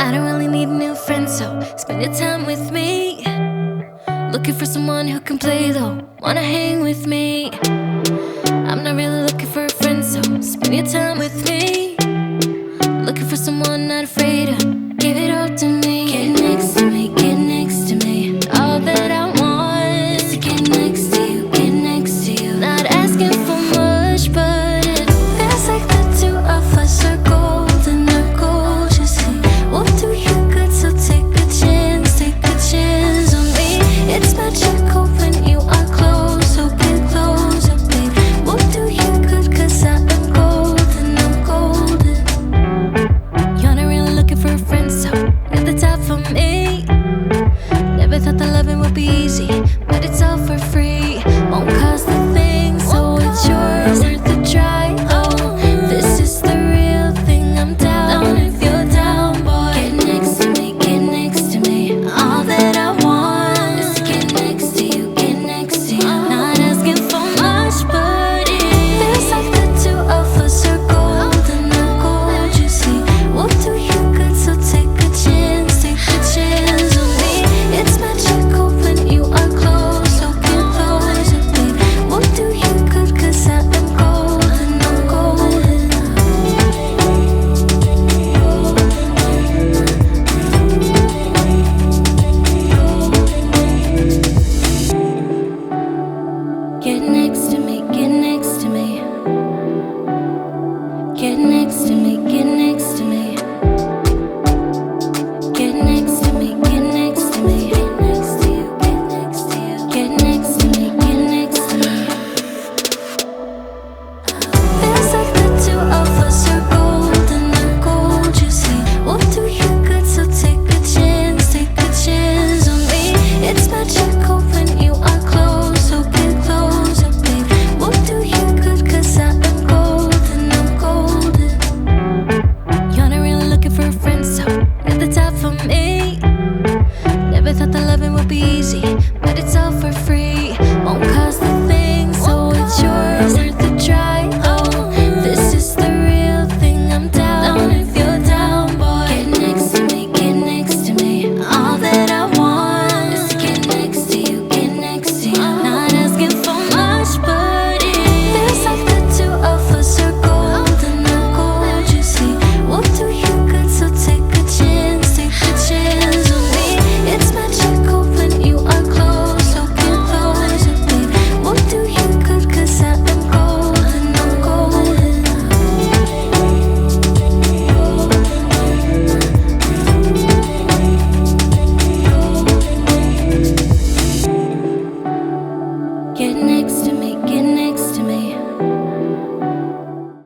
I don't really need a new friend, so spend your time with me. Looking for someone who can play though, wanna hang with me. I'm not really looking for a friend, so spend your time with me. Looking for someone not afraid to give it all to me.